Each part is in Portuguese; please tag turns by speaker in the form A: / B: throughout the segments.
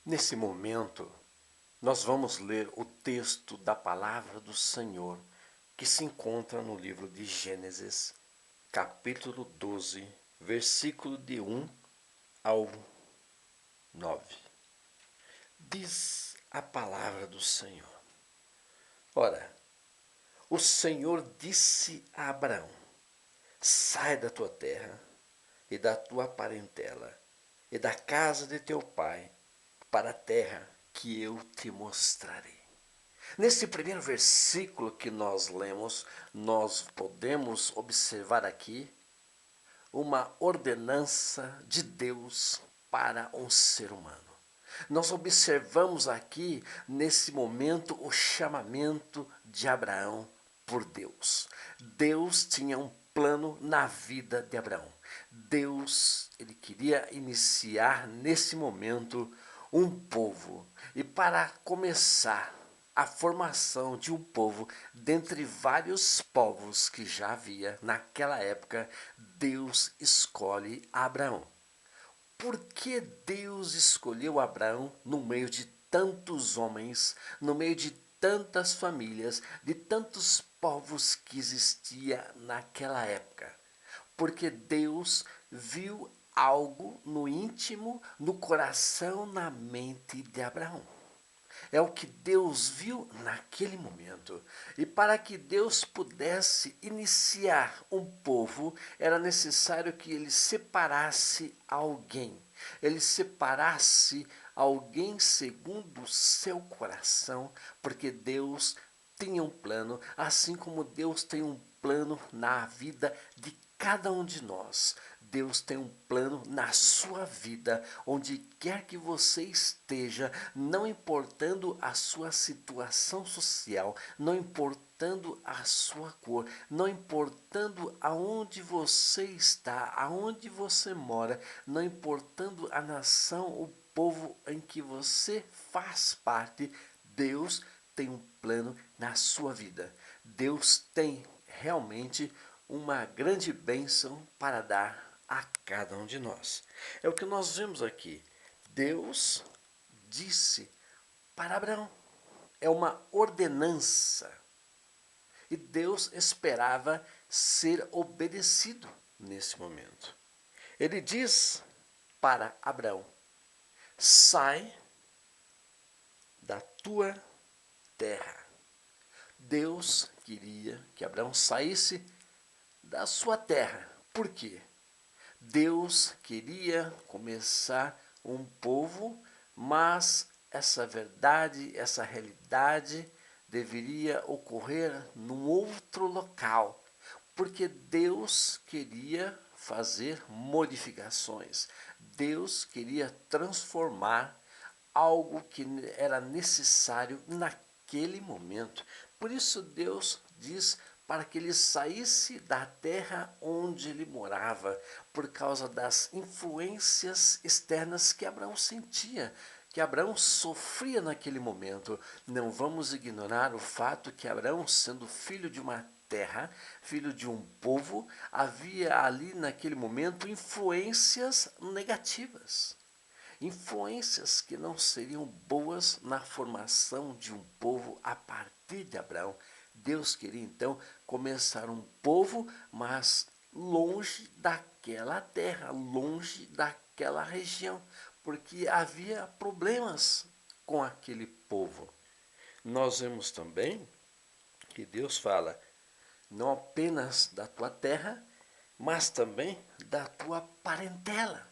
A: Nesse momento, nós vamos ler o texto da palavra do Senhor que se encontra no livro de Gênesis, capítulo 12, versículo de 1 ao 9. Diz a palavra do Senhor: Ora, o Senhor disse a Abraão: Sai da tua terra e da tua parentela e da casa de teu pai para a terra que eu te mostrarei. Nesse primeiro versículo que nós lemos, nós podemos observar aqui uma ordenança de Deus para um ser humano. Nós observamos aqui, nesse momento, o chamamento de Abraão por Deus. Deus tinha um plano na vida de Abraão. Deus, ele queria iniciar nesse momento um povo. E para começar a formação de um povo dentre vários povos que já havia naquela época, Deus escolhe Abraão. Por que Deus escolheu Abraão no meio de tantos homens, no meio de tantas famílias, de tantos povos que existia naquela época? Porque Deus viu algo no íntimo, no coração, na mente de Abraão. É o que Deus viu naquele momento. E para que Deus pudesse iniciar um povo, era necessário que ele separasse alguém. Ele separasse alguém segundo o seu coração, porque Deus tinha um plano, assim como Deus tem um plano na vida de cada um de nós. Deus tem um plano na sua vida, onde quer que você esteja, não importando a sua situação social, não importando a sua cor, não importando aonde você está, aonde você mora, não importando a nação, o povo em que você faz parte, Deus tem um plano na sua vida. Deus tem realmente uma grande bênção para dar a cada um de nós. É o que nós vemos aqui. Deus disse para Abraão. É uma ordenança. E Deus esperava ser obedecido nesse momento. Ele diz para Abraão: sai da tua terra. Deus queria que Abraão saísse da sua terra. Por quê? Deus queria começar um povo, mas essa verdade, essa realidade deveria ocorrer num outro local, porque Deus queria fazer modificações. Deus queria transformar algo que era necessário naquele momento. Por isso Deus diz para que ele saísse da terra onde ele morava, por causa das influências externas que Abraão sentia, que Abraão sofria naquele momento. Não vamos ignorar o fato que Abraão, sendo filho de uma terra, filho de um povo, havia ali naquele momento influências negativas. Influências que não seriam boas na formação de um povo a partir de Abraão. Deus queria então começar um povo, mas longe daquela terra, longe daquela região, porque havia problemas com aquele povo. Nós vemos também que Deus fala não apenas da tua terra, mas também da tua parentela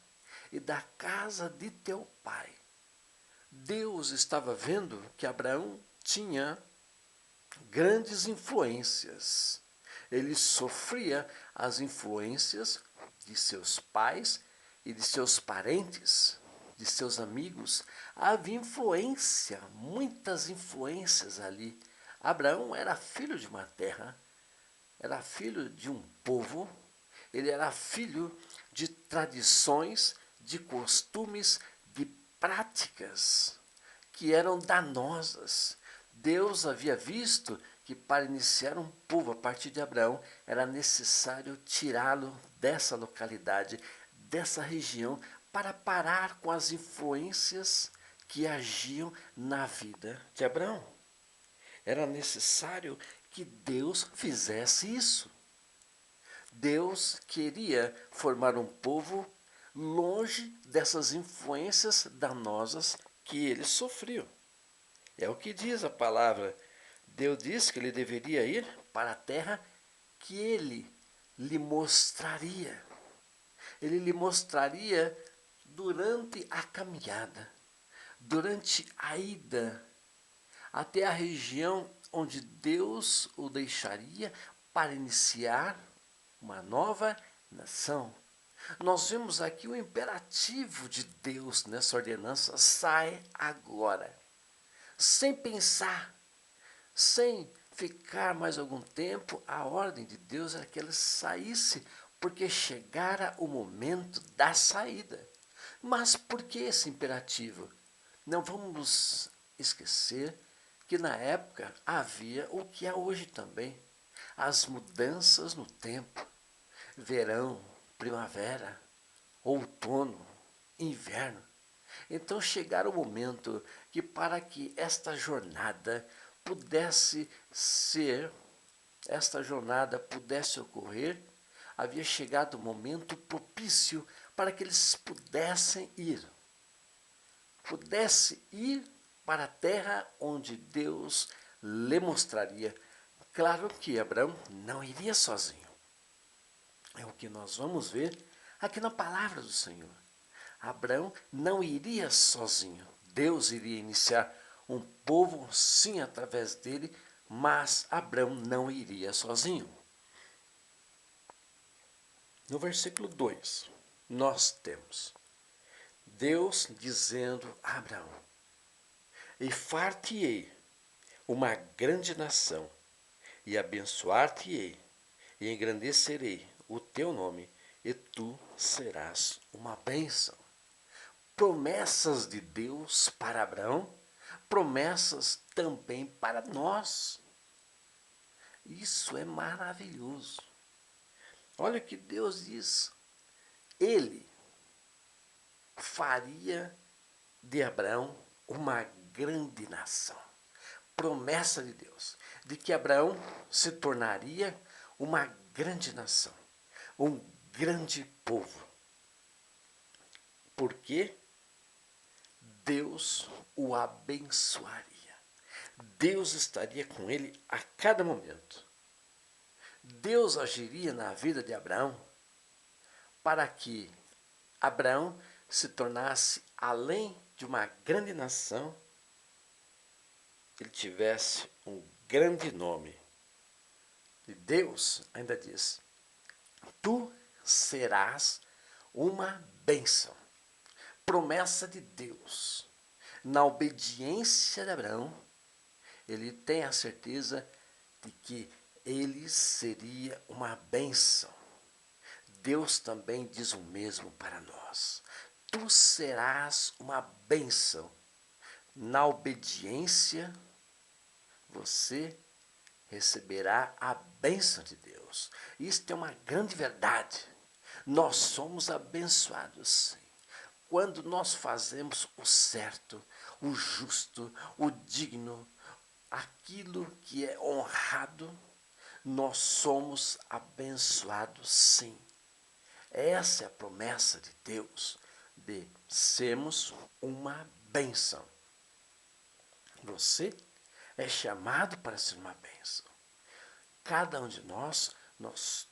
A: e da casa de teu pai. Deus estava vendo que Abraão tinha grandes influências. Ele sofria as influências de seus pais e de seus parentes, de seus amigos. Havia influência, muitas influências ali. Abraão era filho de uma terra, era filho de um povo, ele era filho de tradições, de costumes, de práticas que eram danosas. Deus havia visto que para iniciar um povo a partir de Abraão era necessário tirá-lo dessa localidade, dessa região, para parar com as influências que agiam na vida de Abraão. Era necessário que Deus fizesse isso. Deus queria formar um povo longe dessas influências danosas que ele sofreu. É o que diz a palavra. Deus disse que ele deveria ir para a terra que ele lhe mostraria. Ele lhe mostraria durante a caminhada, durante a ida até a região onde Deus o deixaria para iniciar uma nova nação. Nós vemos aqui o imperativo de Deus nessa ordenança: sai agora, sem pensar, sem ficar mais algum tempo. A ordem de Deus era que ele saísse, porque chegara o momento da saída. Mas por que esse imperativo? Não vamos esquecer que na época havia o que há hoje também, as mudanças no tempo, verão, primavera, outono, inverno. Então chegara o momento que, para que esta jornada pudesse ocorrer, havia chegado o momento propício para que eles pudessem ir para a terra onde Deus lhe mostraria. Claro que Abraão não iria sozinho. É o que nós vamos ver aqui na palavra do Senhor. Abraão não iria sozinho. Deus iria iniciar um povo, sim, através dele, mas Abraão não iria sozinho. No versículo 2, nós temos Deus dizendo a Abraão: e far-te-ei uma grande nação, e abençoar-te-ei, e engrandecerei o teu nome, e tu serás uma bênção. Promessas de Deus para Abraão, promessas também para nós. Isso é maravilhoso. Olha o que Deus diz. Ele faria de Abraão uma grande nação. Promessa de Deus, de que Abraão se tornaria uma grande nação, um grande povo. Porque Deus o abençoaria. Deus estaria com ele a cada momento. Deus agiria na vida de Abraão para que Abraão se tornasse, além de uma grande nação, ele tivesse um grande nome. E Deus ainda diz: tu serás uma bênção. Promessa de Deus. Na obediência de Abraão, ele tem a certeza de que ele seria uma bênção. Deus também diz o mesmo para nós. Tu serás uma bênção. Na obediência, você receberá a bênção de Deus. Isto é uma grande verdade. Nós somos abençoados, sim. Quando nós fazemos o certo, o justo, o digno, aquilo que é honrado, nós somos abençoados, sim. Essa é a promessa de Deus, de sermos uma bênção. Você é chamado para ser uma bênção. Cada um de nós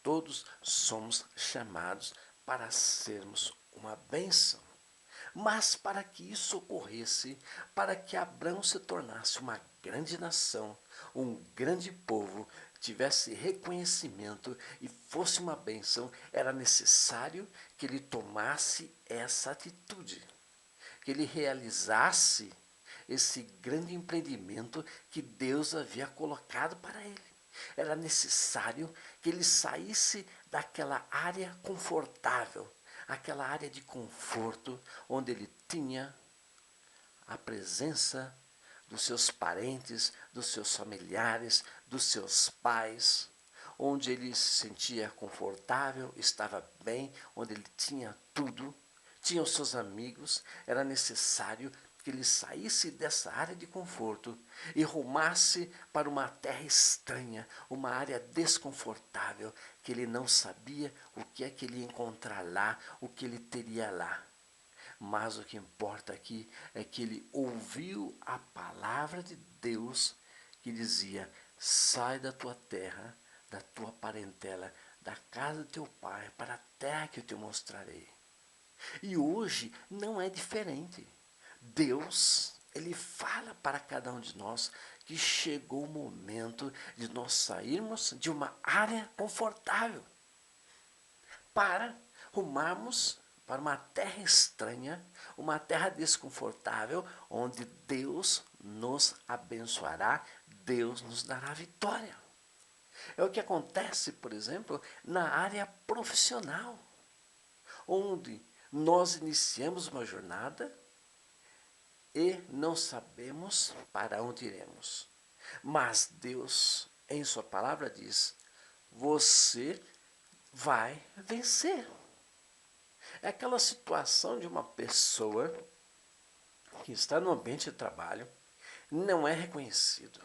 A: todos somos chamados para sermos uma bênção. Mas para que isso ocorresse, para que Abraão se tornasse uma grande nação, um grande povo, tivesse reconhecimento e fosse uma bênção, era necessário que ele tomasse essa atitude, que ele realizasse esse grande empreendimento que Deus havia colocado para ele. Era necessário que ele saísse daquela área confortável, aquela área de conforto, onde ele tinha a presença dos seus parentes, dos seus familiares, dos seus pais, onde ele se sentia confortável, estava bem, onde ele tinha tudo, tinha os seus amigos. Era necessário que ele saísse dessa área de conforto e rumasse para uma terra estranha, uma área desconfortável, que ele não sabia o que é que ele ia encontrar lá, o que ele teria lá. Mas o que importa aqui é que ele ouviu a palavra de Deus que dizia: sai da tua terra, da tua parentela, da casa do teu pai, para a terra que eu te mostrarei. E hoje não é diferente. Deus, ele fala para cada um de nós que chegou o momento de nós sairmos de uma área confortável para rumarmos para uma terra estranha, uma terra desconfortável, onde Deus nos abençoará, Deus nos dará vitória. É o que acontece, por exemplo, na área profissional, onde nós iniciamos uma jornada e não sabemos para onde iremos. Mas Deus, em sua palavra, diz: você vai vencer. É aquela situação de uma pessoa que está no ambiente de trabalho, não é reconhecido.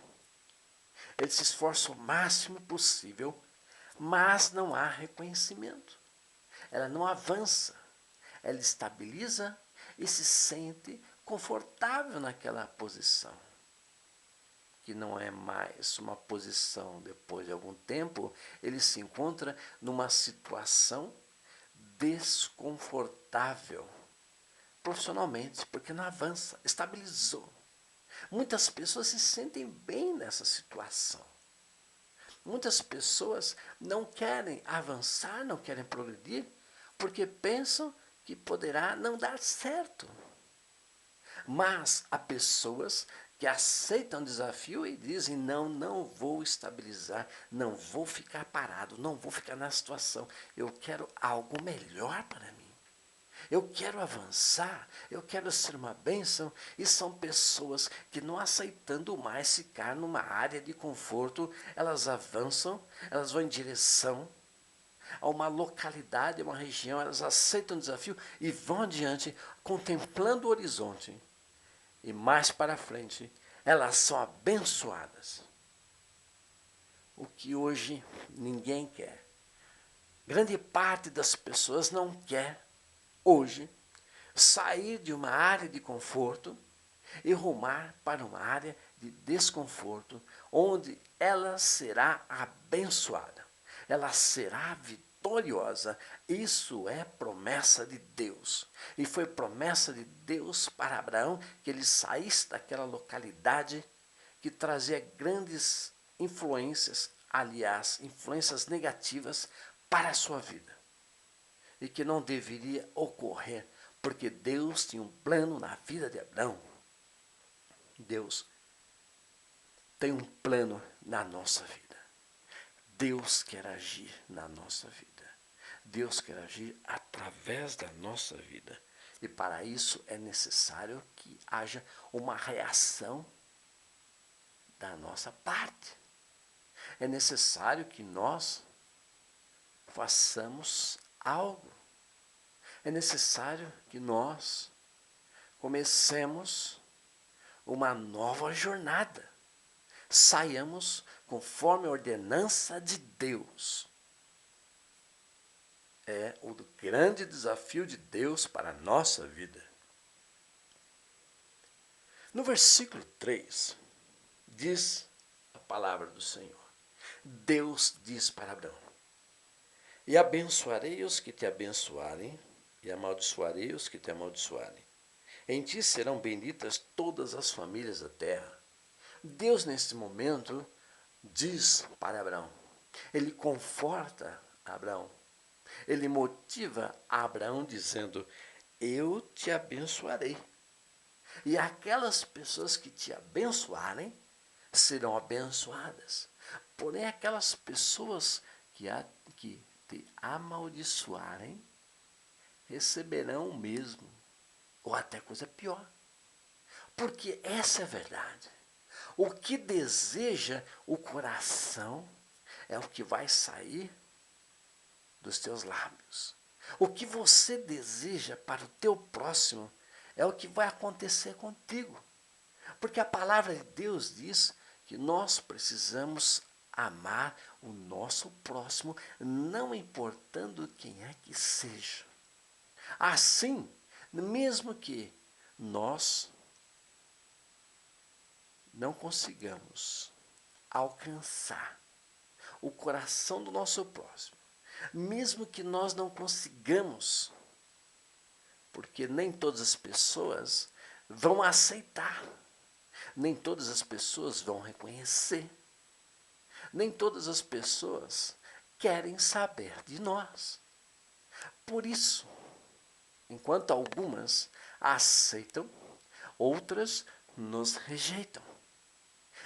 A: Ele se esforça o máximo possível, mas não há reconhecimento. Ela não avança, ela estabiliza e se sente confortável naquela posição, que não é mais uma posição. Depois de algum tempo, ele se encontra numa situação desconfortável profissionalmente, porque não avança, estabilizou. Muitas pessoas se sentem bem nessa situação. Muitas pessoas não querem avançar, não querem progredir, porque pensam que poderá não dar certo. Mas há pessoas que aceitam o desafio e dizem: não, não vou estabilizar, não vou ficar parado, não vou ficar na situação. Eu quero algo melhor para mim. Eu quero avançar, eu quero ser uma bênção. E são pessoas que, não aceitando mais ficar numa área de conforto, elas avançam, elas vão em direção a uma localidade, a uma região, elas aceitam o desafio e vão adiante, contemplando o horizonte. E mais para frente, elas são abençoadas. O que hoje ninguém quer. Grande parte das pessoas não quer, hoje, sair de uma área de conforto e rumar para uma área de desconforto, onde ela será abençoada, ela será vitoriosa. Isso é promessa de Deus. E foi promessa de Deus para Abraão que ele saísse daquela localidade que trazia grandes influências, aliás, influências negativas para a sua vida. E que não deveria ocorrer, porque Deus tinha um plano na vida de Abraão. Deus tem um plano na nossa vida. Deus quer agir na nossa vida. Deus quer agir através da nossa vida. E para isso é necessário que haja uma reação da nossa parte. É necessário que nós façamos algo. É necessário que nós comecemos uma nova jornada. Saiamos conforme a ordenança de Deus. É o grande desafio de Deus para a nossa vida. No versículo 3, diz a palavra do Senhor. Deus diz para Abraão: e abençoarei os que te abençoarem, e amaldiçoarei os que te amaldiçoarem. Em ti serão benditas todas as famílias da terra. Deus, nesse momento, diz para Abraão, ele conforta Abraão, ele motiva Abraão dizendo: eu te abençoarei. E aquelas pessoas que te abençoarem serão abençoadas. Porém, aquelas pessoas que te amaldiçoarem receberão o mesmo, ou até coisa pior. Porque essa é a verdade. O que deseja o coração é o que vai sair dos teus lábios. O que você deseja para o teu próximo É o que vai acontecer contigo. Porque a palavra de Deus diz que nós precisamos amar o nosso próximo, não importando quem é que seja. Assim, mesmo que nós não consigamos alcançar o coração do nosso próximo, mesmo que nós não consigamos, porque nem todas as pessoas vão aceitar, nem todas as pessoas vão reconhecer, nem todas as pessoas querem saber de nós. Por isso, enquanto algumas aceitam, outras nos rejeitam.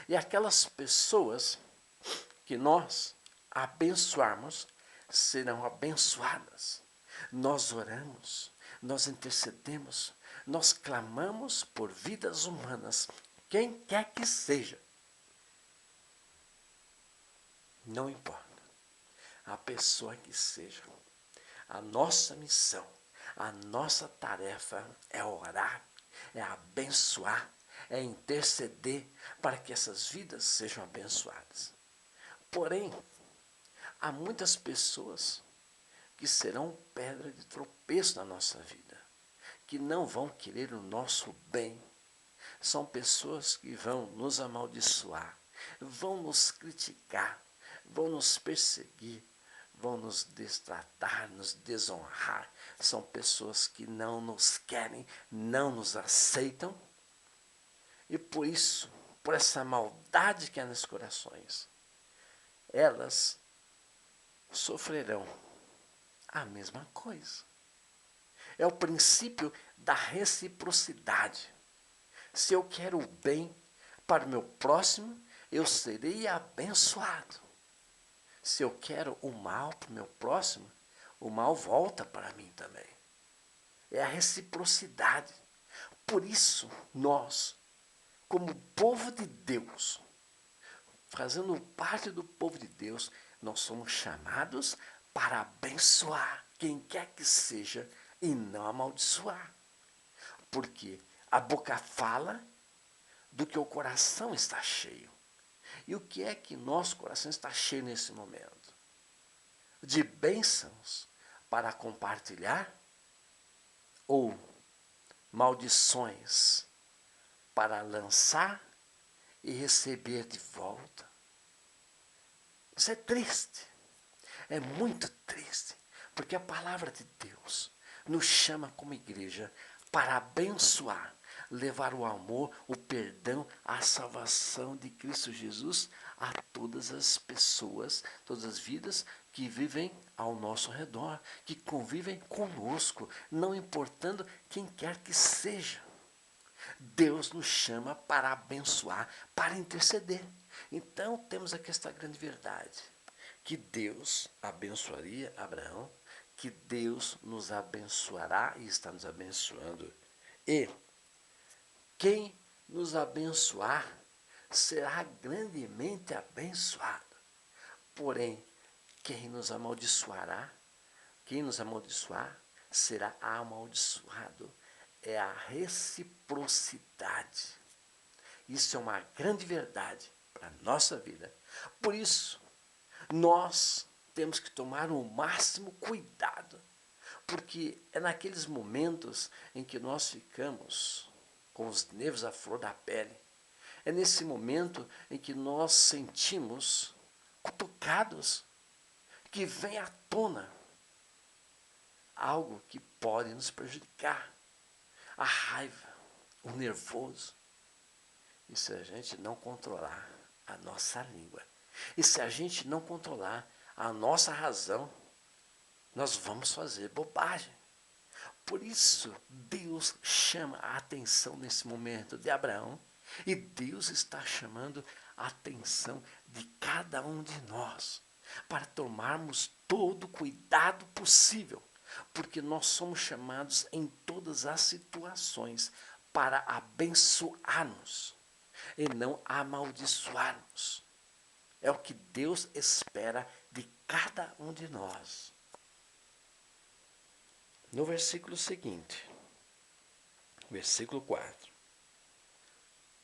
A: E aquelas pessoas que nós abençoarmos serão abençoadas. Nós oramos, nós intercedemos, nós clamamos por vidas humanas, quem quer que seja. Não importa a pessoa que seja. A nossa missão, a nossa tarefa é orar, é abençoar, é interceder para que essas vidas sejam abençoadas. Porém, há muitas pessoas que serão pedra de tropeço na nossa vida, que não vão querer o nosso bem. São pessoas que vão nos amaldiçoar, vão nos criticar, vão nos perseguir, vão nos destratar, nos desonrar. São pessoas que não nos querem, não nos aceitam. E por isso, por essa maldade que há nos corações, elas sofrerão a mesma coisa. É o princípio da reciprocidade. Se eu quero o bem para o meu próximo, eu serei abençoado. Se eu quero o mal para o meu próximo, o mal volta para mim também. É a reciprocidade. Por isso, nós, como povo de Deus, fazendo parte do povo de Deus, nós somos chamados para abençoar quem quer que seja e não amaldiçoar. Porque a boca fala do que o coração está cheio. E o que é que nosso coração está cheio nesse momento? De bênçãos para compartilhar ou maldições para lançar e receber de volta? Isso é triste, é muito triste, porque a palavra de Deus nos chama como igreja para abençoar, levar o amor, o perdão, a salvação de Cristo Jesus a todas as pessoas, todas as vidas que vivem ao nosso redor, que convivem conosco, não importando quem quer que seja. Deus nos chama para abençoar, para interceder. Então temos aqui esta grande verdade, que Deus abençoaria Abraão, que Deus nos abençoará e está nos abençoando. E quem nos abençoar será grandemente abençoado. Porém, quem nos amaldiçoar será amaldiçoado. É a reciprocidade. Isso é uma grande verdade para a nossa vida. Por isso, nós temos que tomar o máximo cuidado, porque é naqueles momentos em que nós ficamos com os nervos à flor da pele, é nesse momento em que nós sentimos cutucados, que vem à tona algo que pode nos prejudicar, a raiva, o nervoso. E se a gente não controlar a nossa língua, e se a gente não controlar a nossa razão, nós vamos fazer bobagem. Por isso, Deus chama a atenção nesse momento de Abraão, e Deus está chamando a atenção de cada um de nós, para tomarmos todo o cuidado possível, porque nós somos chamados em todas as situações para abençoar-nos e não amaldiçoar-nos. É o que Deus espera de cada um de nós. No versículo seguinte, Versículo 4.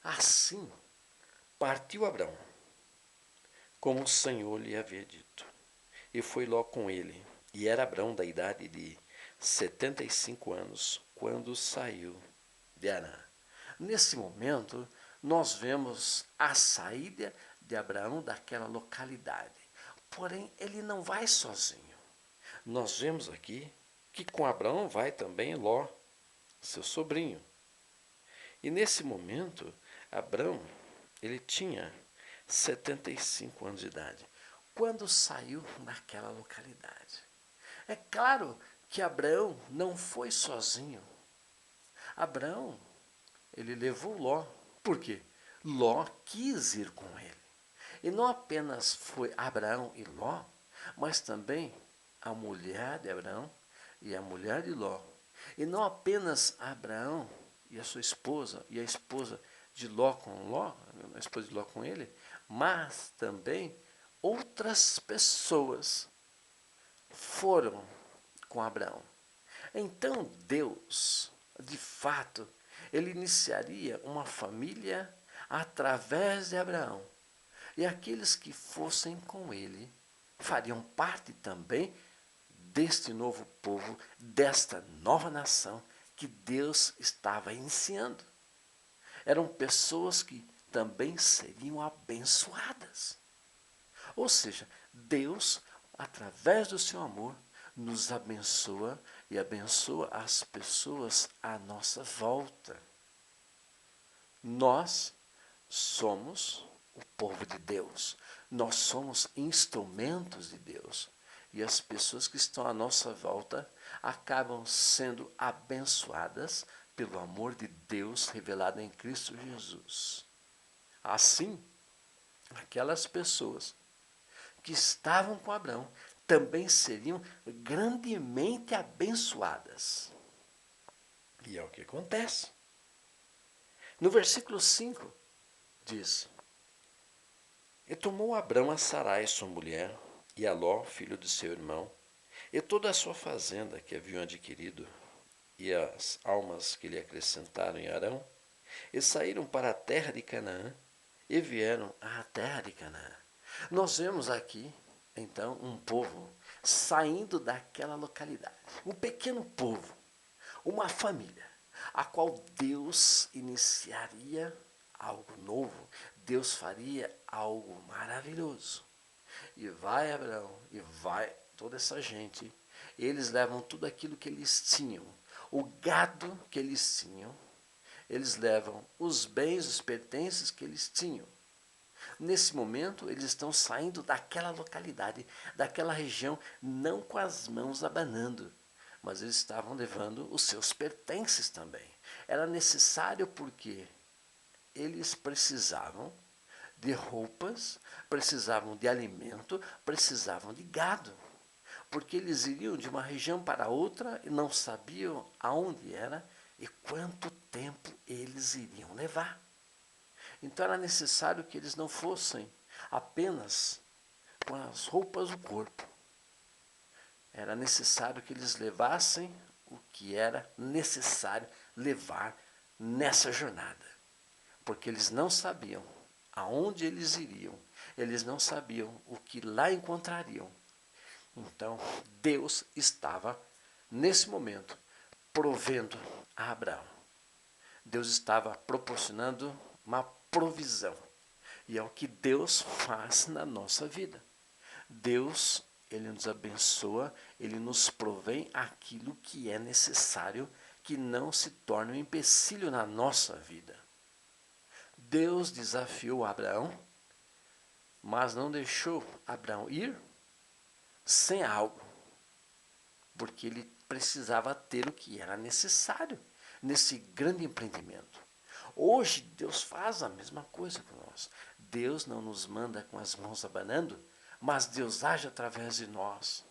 A: Assim partiu Abrão, como o Senhor lhe havia dito, e foi Ló com ele. E era Abrão da idade de 75 anos, quando saiu de Harã. Nesse momento, nós vemos a saída de Abraão daquela localidade. Porém, ele não vai sozinho. Nós vemos aqui que com Abraão vai também Ló, seu sobrinho. E nesse momento, Abraão, ele tinha 75 anos de idade, quando saiu daquela localidade. É claro que Abraão não foi sozinho. Abraão, ele levou Ló. Por quê? Ló quis ir com ele. E não apenas foi Abraão e Ló, mas também a mulher de Abraão e a mulher de Ló. E não apenas Abraão e a sua esposa e a esposa de Ló com Ló, a esposa de Ló com ele, mas também outras pessoas foram com Abraão. Então Deus, de fato, ele iniciaria uma família através de Abraão. E aqueles que fossem com ele fariam parte também deste novo povo, desta nova nação que Deus estava iniciando. Eram pessoas que também seriam abençoadas. Ou seja, Deus, através do seu amor, nos abençoa e abençoa as pessoas à nossa volta. Nós somos o povo de Deus. Nós somos instrumentos de Deus. E as pessoas que estão à nossa volta acabam sendo abençoadas pelo amor de Deus revelado em Cristo Jesus. Assim, aquelas pessoas que estavam com Abraão também seriam grandemente abençoadas. E é o que acontece. No versículo 5 diz: E tomou Abrão a Sarai, sua mulher, e a Ló, filho de seu irmão, e toda a sua fazenda que haviam adquirido, e as almas que lhe acrescentaram em Harã, e saíram para a terra de Canaã, e vieram à terra de Canaã. Nós vemos aqui, então, um povo saindo daquela localidade. Um pequeno povo, uma família, a qual Deus iniciaria algo novo. Deus faria algo maravilhoso. E vai Abraão, e vai toda essa gente. Eles levam tudo aquilo que eles tinham, o gado que eles tinham, eles levam os bens, os pertences que eles tinham. Nesse momento, eles estão saindo daquela localidade, daquela região, não com as mãos abanando, mas eles estavam levando os seus pertences também. Era necessário porque eles precisavam de roupas, precisavam de alimento, precisavam de gado. Porque eles iriam de uma região para outra e não sabiam aonde era e quanto tempo eles iriam levar. Então era necessário que eles não fossem apenas com as roupas do corpo. Era necessário que eles levassem o que era necessário levar nessa jornada. Porque eles não sabiam aonde eles iriam, eles não sabiam o que lá encontrariam. Então, Deus estava, nesse momento, provendo a Abraão. Deus estava proporcionando uma provisão. E é o que Deus faz na nossa vida. Deus, ele nos abençoa, ele nos provém aquilo que é necessário, que não se torne um empecilho na nossa vida. Deus desafiou Abraão, mas não deixou Abraão ir sem algo, porque ele precisava ter o que era necessário nesse grande empreendimento. Hoje Deus faz a mesma coisa com nós. Deus não nos manda com as mãos abanando, mas Deus age através de nós.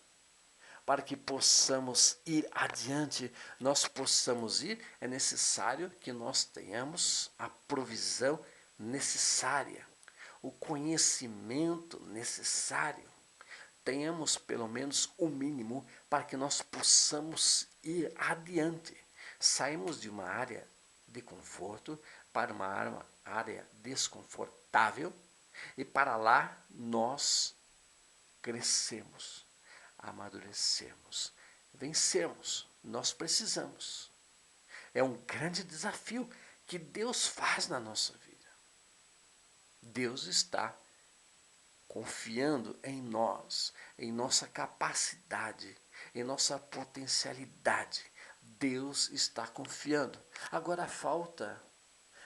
A: Para que possamos ir adiante, nós possamos ir, é necessário que nós tenhamos a provisão necessária, o conhecimento necessário. Tenhamos pelo menos o mínimo para que nós possamos ir adiante. Saímos de uma área de conforto para uma área desconfortável e para lá nós crescemos, amadurecemos, vencermos. Nós precisamos. É um grande desafio que Deus faz na nossa vida. Deus está confiando em nós, em nossa capacidade, em nossa potencialidade. Deus está confiando. Agora falta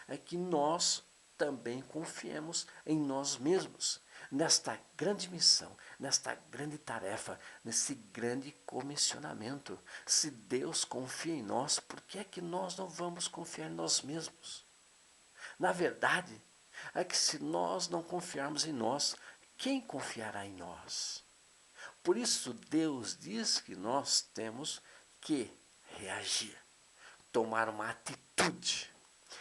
A: é que nós também confiemos em nós mesmos, nesta grande missão, nesta grande tarefa, nesse grande comissionamento. Se Deus confia em nós, por que é que nós não vamos confiar em nós mesmos? Na verdade, é que se nós não confiarmos em nós, quem confiará em nós? Por isso Deus diz que nós temos que reagir, tomar uma atitude,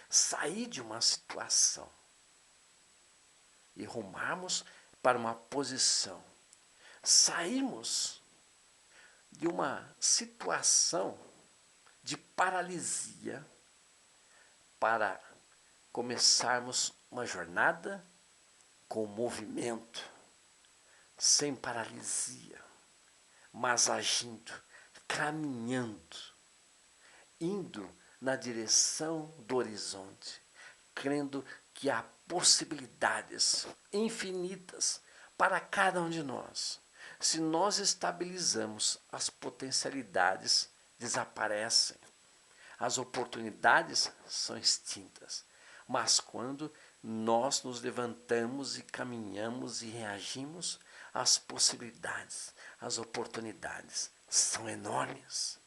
A: sair de uma situação e rumarmos para uma posição. Sairmos de uma situação de paralisia para começarmos uma jornada com movimento, sem paralisia, mas agindo, caminhando, indo na direção do horizonte, crendo que há possibilidades infinitas para cada um de nós. Se nós estabilizamos, as potencialidades desaparecem, as oportunidades são extintas. Mas quando nós nos levantamos e caminhamos e reagimos, as possibilidades, as oportunidades são enormes,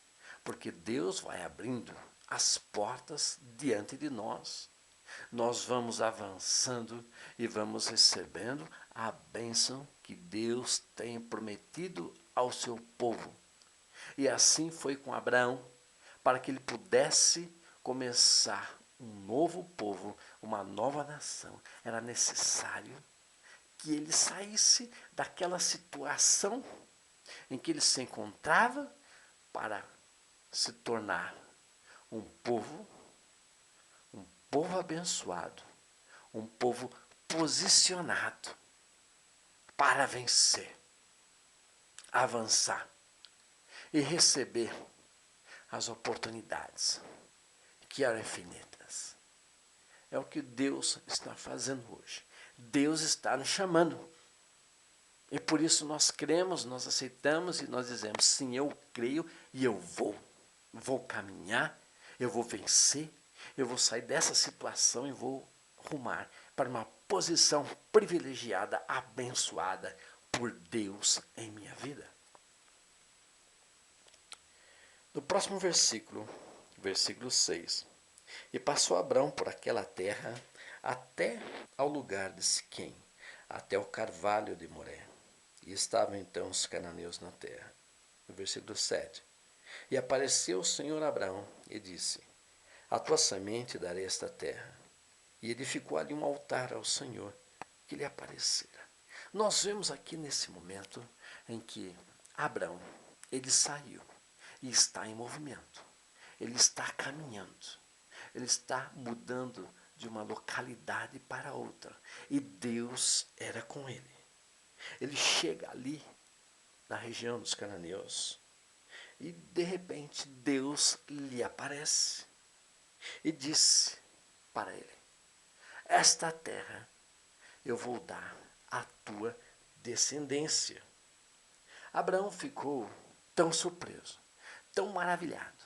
A: porque Deus vai abrindo as portas diante de nós. Nós vamos avançando e vamos recebendo a bênção que Deus tem prometido ao seu povo. E assim foi com Abraão, para que ele pudesse começar um novo povo, uma nova nação. Era necessário que ele saísse daquela situação em que ele se encontrava para se tornar um povo abençoado, um povo posicionado para vencer, avançar e receber as oportunidades que eram infinitas. É o que Deus está fazendo hoje. Deus está nos chamando. E por isso nós cremos, nós aceitamos e nós dizemos, sim, eu creio e eu vou. Vou caminhar, eu vou vencer, eu vou sair dessa situação e vou rumar para uma posição privilegiada, abençoada por Deus em minha vida. No próximo versículo, versículo 6. E passou Abrão por aquela terra até ao lugar de Siquém, até o carvalho de Moré. E estavam então os cananeus na terra. No versículo 7. E apareceu o Senhor a Abrão e disse, a tua semente darei esta terra. E edificou ali um altar ao Senhor que lhe aparecera. Nós vemos aqui nesse momento em que Abrão, ele saiu e está em movimento. Ele está caminhando. Ele está mudando de uma localidade para outra. E Deus era com ele. Ele chega ali na região dos cananeus e de repente Deus lhe aparece e disse para ele, esta terra eu vou dar à tua descendência. Abraão ficou tão surpreso, tão maravilhado,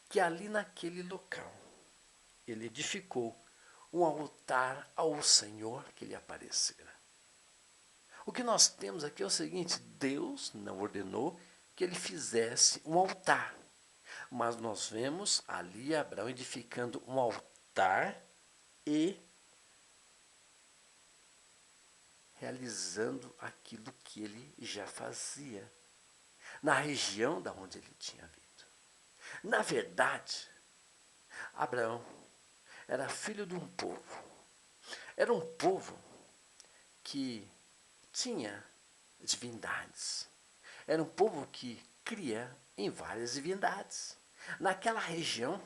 A: que ali naquele local ele edificou um altar ao Senhor que lhe aparecera. O que nós temos aqui é o seguinte, Deus não ordenou que ele fizesse um altar, mas nós vemos ali Abraão edificando um altar e realizando aquilo que ele já fazia, na região da onde ele tinha vindo. Na verdade, Abraão era filho de um povo. Era um povo que tinha divindades. Era um povo que cria em várias divindades. Naquela região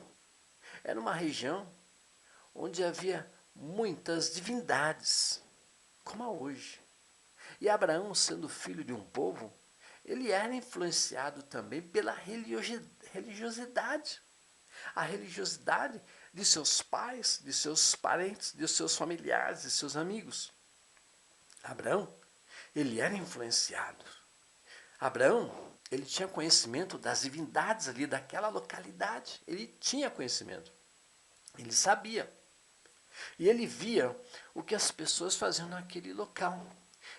A: Era uma região onde havia muitas divindades, como há hoje. E Abraão, sendo filho de um povo, ele era influenciado também pela religiosidade. A religiosidade de seus pais, de seus parentes, de seus familiares, de seus amigos. Abraão, ele era influenciado. Abraão, ele tinha conhecimento das divindades ali daquela localidade. Ele tinha conhecimento. Ele sabia. E ele via o que as pessoas faziam naquele local.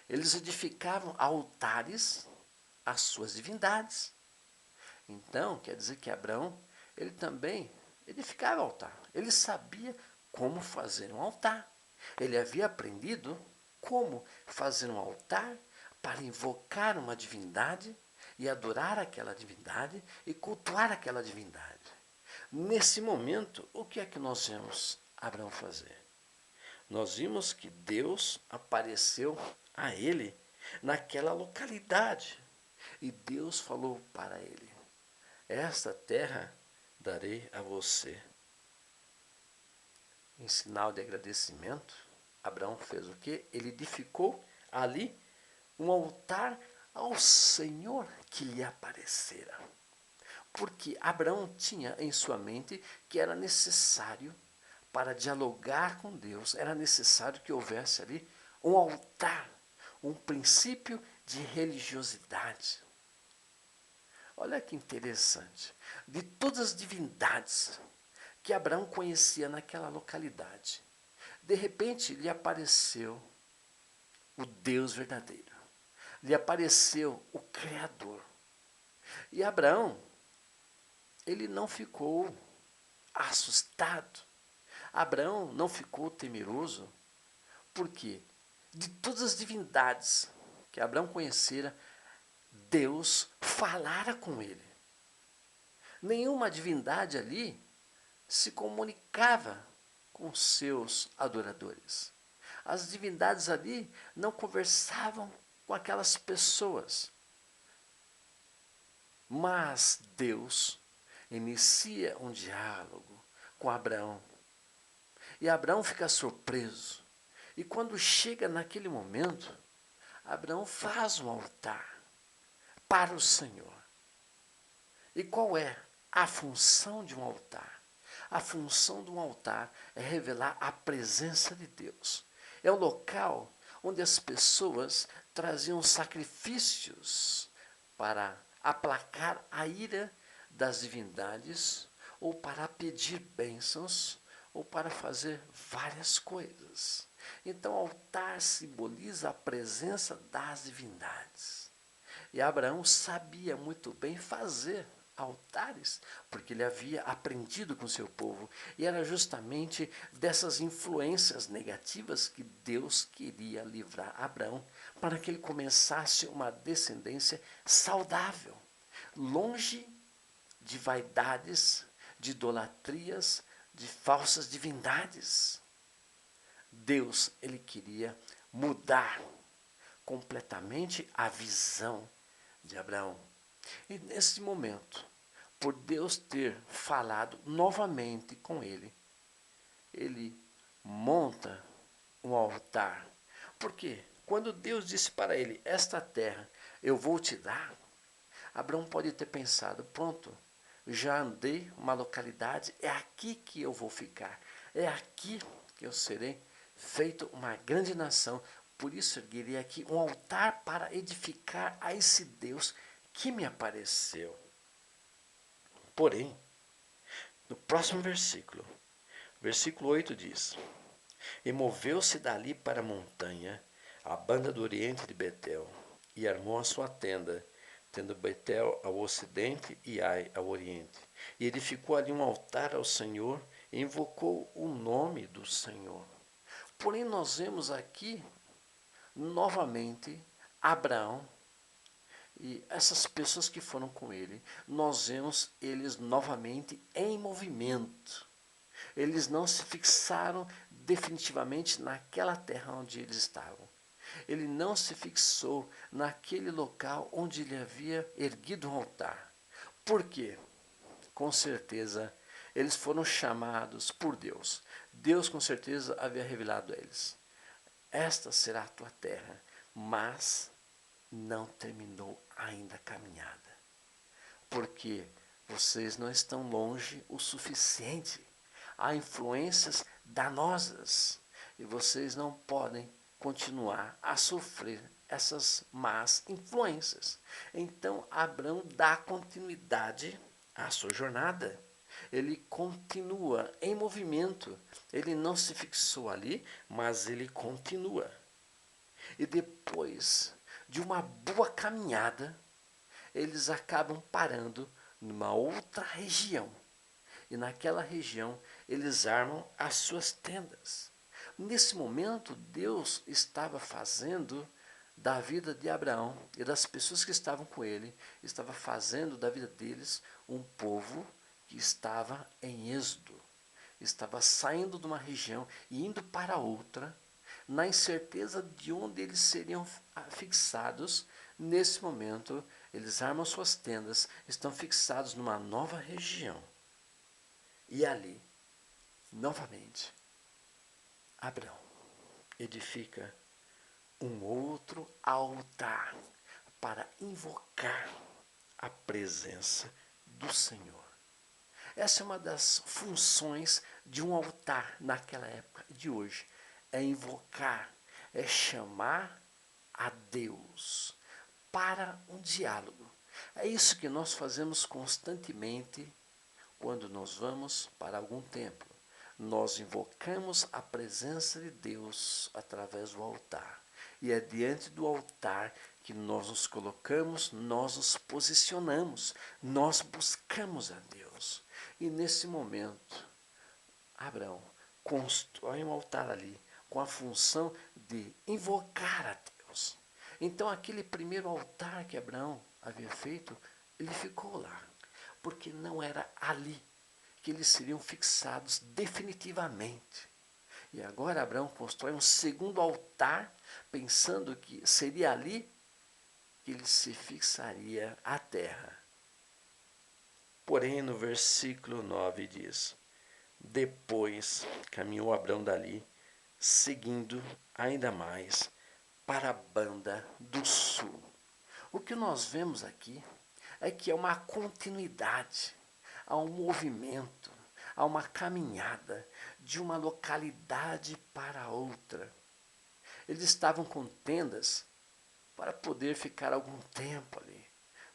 A: Eles edificavam altares às suas divindades. Então, quer dizer que Abraão, ele também edificava altar. Ele sabia como fazer um altar. Ele havia aprendido como fazer um altar para invocar uma divindade e adorar aquela divindade e cultuar aquela divindade. Nesse momento, o que é que nós vemos Abraão fazer? Nós vimos que Deus apareceu a ele naquela localidade. E Deus falou para ele: esta terra darei a você. Em sinal de agradecimento, Abraão fez o quê? Ele edificou ali um altar ao Senhor que lhe aparecera. Porque Abraão tinha em sua mente que era necessário, para dialogar com Deus, era necessário que houvesse ali um altar, um princípio de religiosidade. Olha que interessante. De todas as divindades que Abraão conhecia naquela localidade, de repente lhe apareceu o Deus verdadeiro. Lhe apareceu o Criador. E Abraão, ele não ficou assustado. Abraão não ficou temeroso, porque de todas as divindades que Abraão conhecera, Deus falara com ele. Nenhuma divindade ali se comunicava com seus adoradores. As divindades ali não conversavam com aquelas pessoas. Mas Deus inicia um diálogo com Abraão. E Abraão fica surpreso. E quando chega naquele momento, Abraão faz um altar para o Senhor. E qual é a função de um altar? A função de um altar é revelar a presença de Deus. É o local onde as pessoas traziam sacrifícios para aplacar a ira das divindades, ou para pedir bênçãos, ou para fazer várias coisas. Então, o altar simboliza a presença das divindades. E Abraão sabia muito bem fazer altares, porque ele havia aprendido com seu povo. E era justamente dessas influências negativas que Deus queria livrar Abraão, para que ele começasse uma descendência saudável, longe de vaidades, de idolatrias, de falsas divindades. Deus, ele queria mudar completamente a visão de Abraão. E nesse momento, por Deus ter falado novamente com ele, ele monta um altar. Por quê? Quando Deus disse para ele: esta terra eu vou te dar, Abraão pode ter pensado: pronto, já andei uma localidade, é aqui que eu vou ficar, é aqui que eu serei feito uma grande nação. Por isso erguerei aqui um altar para edificar a esse Deus que me apareceu. Porém, no próximo versículo, versículo 8 diz: e moveu-se dali para a montanha, a banda do oriente de Betel, e armou a sua tenda, tendo Betel ao ocidente e Ai ao oriente. E edificou ali um altar ao Senhor, e invocou o nome do Senhor. Porém, nós vemos aqui, novamente, Abraão e essas pessoas que foram com ele, nós vemos eles novamente em movimento. Eles não se fixaram definitivamente naquela terra onde eles estavam. Ele não se fixou naquele local onde ele havia erguido um altar. Por quê? Com certeza Eles foram chamados por Deus. Deus com certeza havia revelado a eles: esta será a tua terra, mas não terminou ainda a caminhada, porque vocês não estão longe o suficiente. Há influências danosas e vocês não podem continuar a sofrer essas más influências. Então Abraão dá continuidade à sua jornada. Ele continua em movimento. Ele não se fixou ali, mas ele continua. E depois de uma boa caminhada, eles acabam parando numa outra região. E naquela região eles armam as suas tendas. Nesse momento, Deus estava fazendo da vida de Abraão e das pessoas que estavam com ele, estava fazendo da vida deles um povo que estava em êxodo, estava saindo de uma região e indo para outra, na incerteza de onde eles seriam fixados. Nesse momento, eles armam suas tendas, estão fixados numa nova região. E ali, novamente, Abraão edifica um outro altar para invocar a presença do Senhor. Essa é uma das funções de um altar naquela época e de hoje. É invocar, é chamar a Deus para um diálogo. É isso que nós fazemos constantemente quando nós vamos para algum templo. Nós invocamos a presença de Deus através do altar. E é diante do altar que nós nos colocamos, nós nos posicionamos, nós buscamos a Deus. E nesse momento, Abraão constrói um altar ali com a função de invocar a Deus. Então aquele primeiro altar que Abraão havia feito, ele ficou lá, porque não era ali que eles seriam fixados definitivamente. E agora Abraão constrói um segundo altar, pensando que seria ali que ele se fixaria à terra. Porém, no versículo 9 diz: depois caminhou Abraão dali, seguindo ainda mais para a banda do sul. O que nós vemos aqui é que é uma continuidade, há um movimento, há uma caminhada de uma localidade para outra. Eles estavam com tendas para poder ficar algum tempo ali,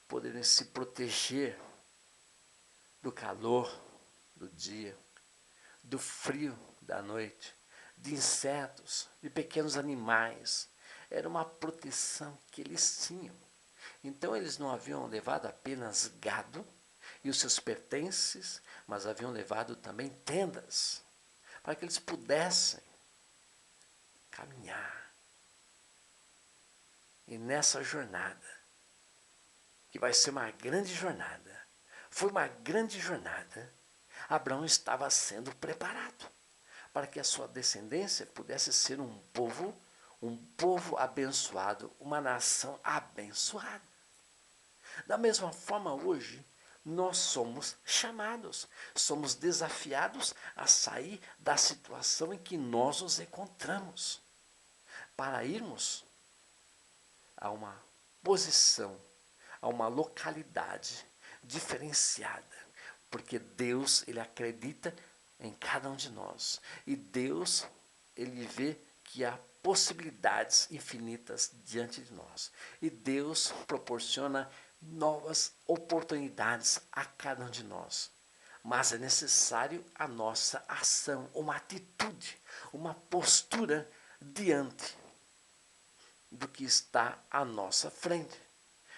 A: poderem se proteger do calor do dia, do frio da noite, de insetos, de pequenos animais. Era uma proteção que eles tinham. Então eles não haviam levado apenas gado e os seus pertences, mas haviam levado também tendas, para que eles pudessem caminhar. E nessa jornada, que vai ser uma grande jornada, foi uma grande jornada, Abraão estava sendo preparado para que a sua descendência pudesse ser um povo abençoado, uma nação abençoada. Da mesma forma, hoje, nós somos chamados, somos desafiados a sair da situação em que nós nos encontramos, para irmos a uma posição, a uma localidade diferenciada, porque Deus, ele acredita em cada um de nós, e Deus, ele vê que há possibilidades infinitas diante de nós, e Deus proporciona novas oportunidades a cada um de nós. Mas é necessário a nossa ação, uma atitude, uma postura diante do que está à nossa frente.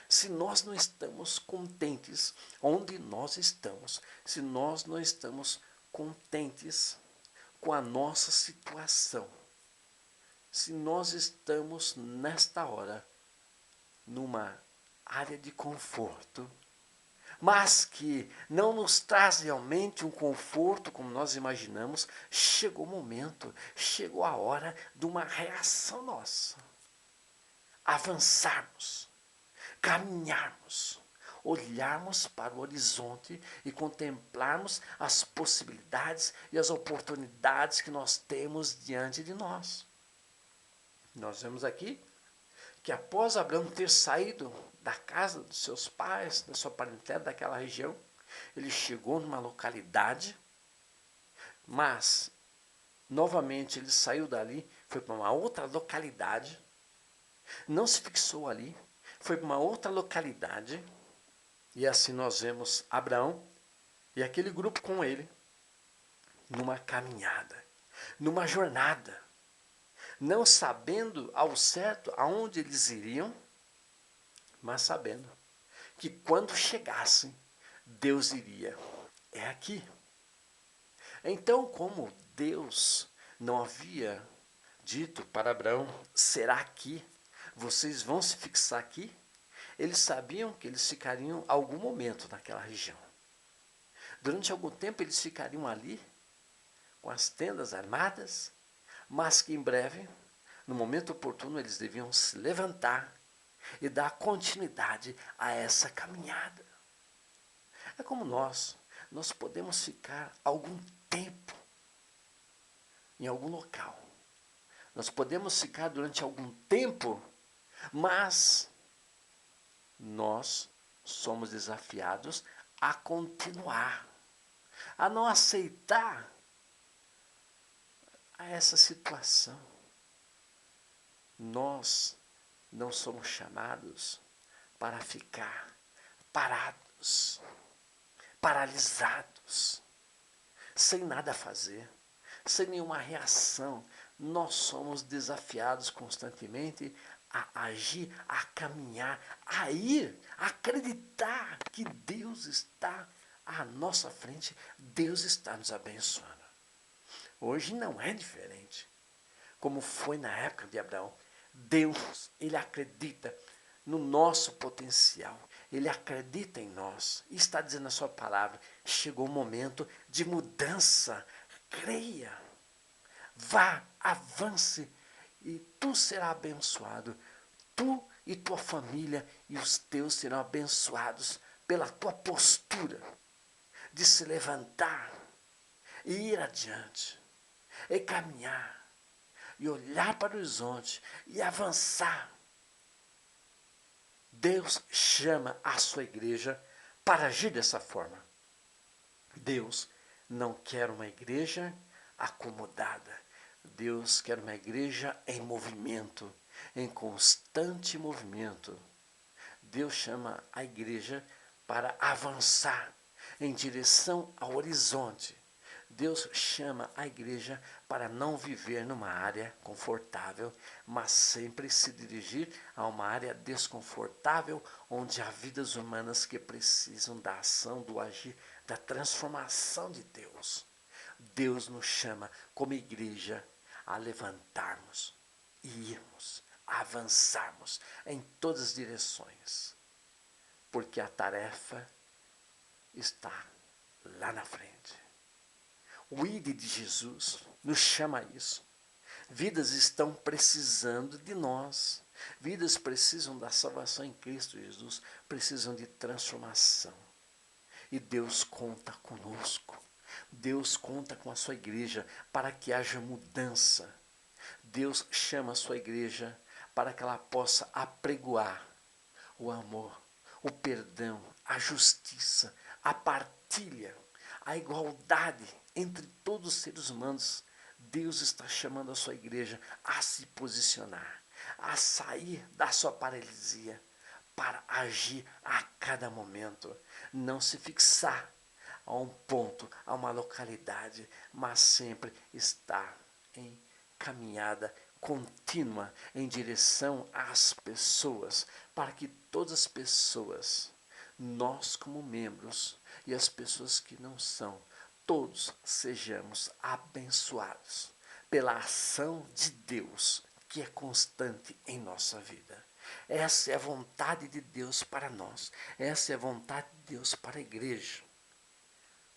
A: Se nós não estamos contentes onde nós estamos, se nós não estamos contentes com a nossa situação, se nós estamos nesta hora numa área de conforto, mas que não nos traz realmente um conforto como nós imaginamos, chegou o momento, chegou a hora de uma reação nossa. Avançarmos, caminharmos, olharmos para o horizonte e contemplarmos as possibilidades e as oportunidades que nós temos diante de nós. Nós vemos aqui que após Abraão ter saído da casa dos seus pais, da sua parentela, daquela região, ele chegou numa localidade, mas novamente ele saiu dali, foi para uma outra localidade, não se fixou ali, foi para uma outra localidade, e assim nós vemos Abraão e aquele grupo com ele, numa caminhada, numa jornada, não sabendo ao certo aonde eles iriam, mas sabendo que quando chegassem, Deus iria. É aqui. Então, como Deus não havia dito para Abraão, será aqui? Vocês vão se fixar aqui? Eles sabiam que eles ficariam algum momento naquela região. Durante algum tempo eles ficariam ali, com as tendas armadas, mas que em breve, no momento oportuno, eles deviam se levantar e dar continuidade a essa caminhada. É como nós podemos ficar algum tempo em algum local. Nós podemos ficar durante algum tempo, mas nós somos desafiados a continuar, a não aceitar a essa situação. Nós não somos chamados para ficar parados, paralisados, sem nada fazer, sem nenhuma reação. Nós somos desafiados constantemente a agir, a caminhar, a ir, a acreditar que Deus está à nossa frente, Deus está nos abençoando. Hoje não é diferente, como foi na época de Abraão. Deus, Ele acredita no nosso potencial, Ele acredita em nós, e está dizendo na sua palavra, chegou o momento de mudança, creia, vá, avance, e tu serás abençoado, tu e tua família e os teus serão abençoados pela tua postura de se levantar e ir adiante, e caminhar, e olhar para o horizonte e avançar. Deus chama a sua igreja para agir dessa forma. Deus não quer uma igreja acomodada. Deus quer uma igreja em movimento, em constante movimento. Deus chama a igreja para avançar em direção ao horizonte. Deus chama a igreja para não viver numa área confortável, mas sempre se dirigir a uma área desconfortável, onde há vidas humanas que precisam da ação, do agir, da transformação de Deus. Deus nos chama como igreja a levantarmos e irmos, a avançarmos em todas as direções, porque a tarefa está lá na frente. O ID de Jesus nos chama a isso. Vidas estão precisando de nós. Vidas precisam da salvação em Cristo Jesus, precisam de transformação. E Deus conta conosco. Deus conta com a sua igreja para que haja mudança. Deus chama a sua igreja para que ela possa apregoar o amor, o perdão, a justiça, a partilha, a igualdade entre todos os seres humanos. Deus está chamando a sua igreja a se posicionar, a sair da sua paralisia, para agir a cada momento, não se fixar a um ponto, a uma localidade, mas sempre estar em caminhada contínua em direção às pessoas, para que todas as pessoas, nós como membros e as pessoas que não são, todos sejamos abençoados pela ação de Deus que é constante em nossa vida. Essa é a vontade de Deus para nós, essa é a vontade de Deus para a igreja.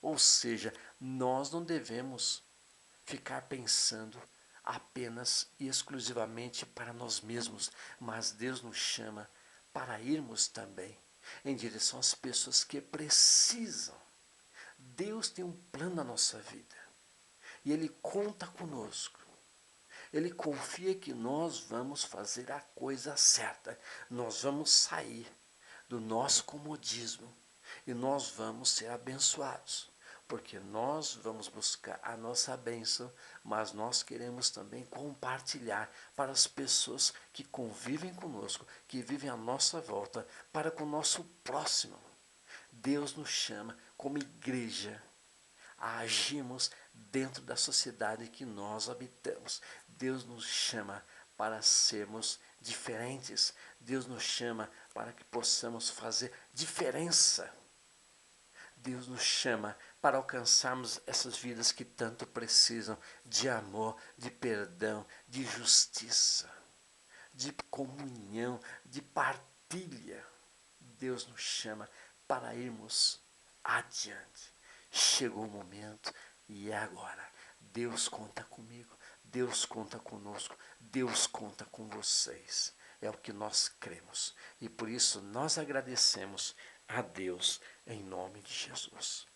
A: Ou seja, nós não devemos ficar pensando apenas e exclusivamente para nós mesmos, mas Deus nos chama para irmos também, em direção às pessoas que precisam. Deus tem um plano na nossa vida e Ele conta conosco. Ele confia que nós vamos fazer a coisa certa. Nós vamos sair do nosso comodismo e nós vamos ser abençoados. Porque nós vamos buscar a nossa bênção, mas nós queremos também compartilhar para as pessoas que convivem conosco, que vivem à nossa volta, para com o nosso próximo. Deus nos chama como igreja a agirmos dentro da sociedade que nós habitamos. Deus nos chama para sermos diferentes. Deus nos chama para que possamos fazer diferença. Deus nos chama para alcançarmos essas vidas que tanto precisam de amor, de perdão, de justiça, de comunhão, de partilha. Deus nos chama para irmos adiante. Chegou o momento e é agora. Deus conta comigo, Deus conta conosco, Deus conta com vocês. É o que nós cremos e por isso nós agradecemos a Deus em nome de Jesus.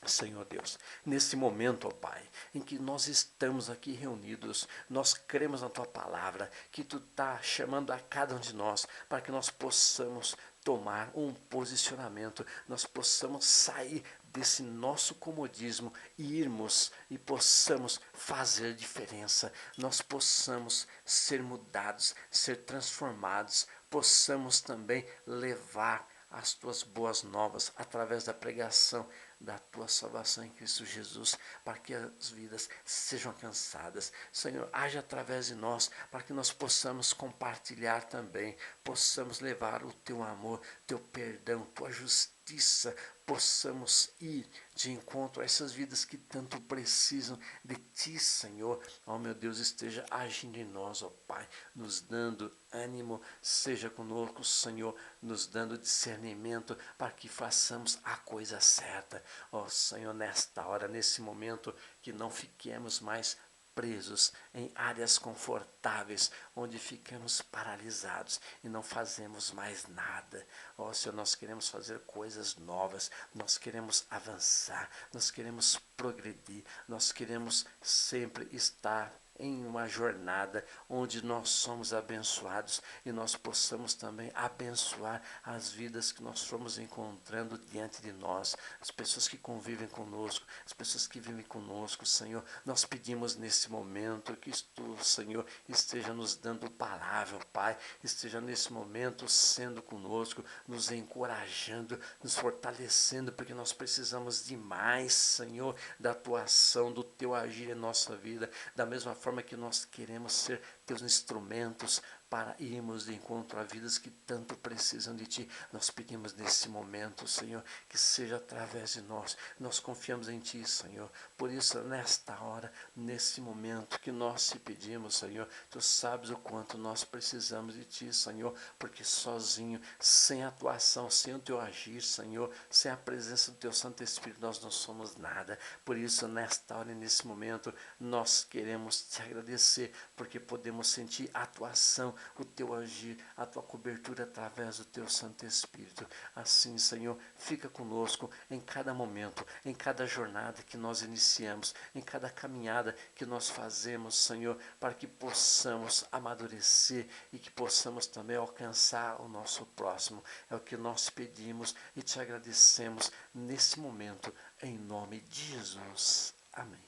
A: Senhor Deus, nesse momento, ó Pai, em que nós estamos aqui reunidos, nós cremos na Tua palavra, que Tu está chamando a cada um de nós para que nós possamos tomar um posicionamento, nós possamos sair desse nosso comodismo e irmos e possamos fazer diferença, nós possamos ser mudados, ser transformados, possamos também levar as Tuas boas novas através da pregação da Tua salvação em Cristo Jesus, para que as vidas sejam alcançadas. Senhor, age através de nós, para que nós possamos compartilhar também, possamos levar o Teu amor, Teu perdão, Tua justiça, possamos ir de encontro a essas vidas que tanto precisam de Ti, Senhor. Ó meu Deus, esteja agindo em nós, ó Pai, nos dando ânimo, seja conosco, Senhor, nos dando discernimento para que façamos a coisa certa. Ó Senhor, nesta hora, nesse momento, que não fiquemos mais presos em áreas confortáveis, onde ficamos paralisados e não fazemos mais nada. Ó Senhor, nós queremos fazer coisas novas, nós queremos avançar, nós queremos progredir, nós queremos sempre estar em uma jornada onde nós somos abençoados e nós possamos também abençoar as vidas que nós fomos encontrando diante de nós, as pessoas que convivem conosco, as pessoas que vivem conosco, Senhor. Nós pedimos nesse momento que Tu, Senhor, esteja nos dando palavra, Pai, esteja nesse momento sendo conosco, nos encorajando, nos fortalecendo, porque nós precisamos demais, Senhor, da Tua ação, do Teu agir em nossa vida, da mesma forma que nós queremos ser Teus instrumentos para irmos de encontro a vidas que tanto precisam de Ti. Nós pedimos nesse momento, Senhor, que seja através de nós. Nós confiamos em Ti, Senhor. Por isso, nesta hora, nesse momento que nós te pedimos, Senhor, Tu sabes o quanto nós precisamos de Ti, Senhor, porque sozinho, sem a Tua ação, sem o Teu agir, Senhor, sem a presença do Teu Santo Espírito, nós não somos nada. Por isso, nesta hora e nesse momento, nós queremos Te agradecer, porque podemos sentir a Tua ação, o Teu agir, a Tua cobertura através do Teu Santo Espírito. Assim, Senhor, fica conosco em cada momento, em cada jornada que nós iniciamos, em cada caminhada que nós fazemos, Senhor, para que possamos amadurecer e que possamos também alcançar o nosso próximo. É o que nós pedimos e Te agradecemos nesse momento, em nome de Jesus. Amém.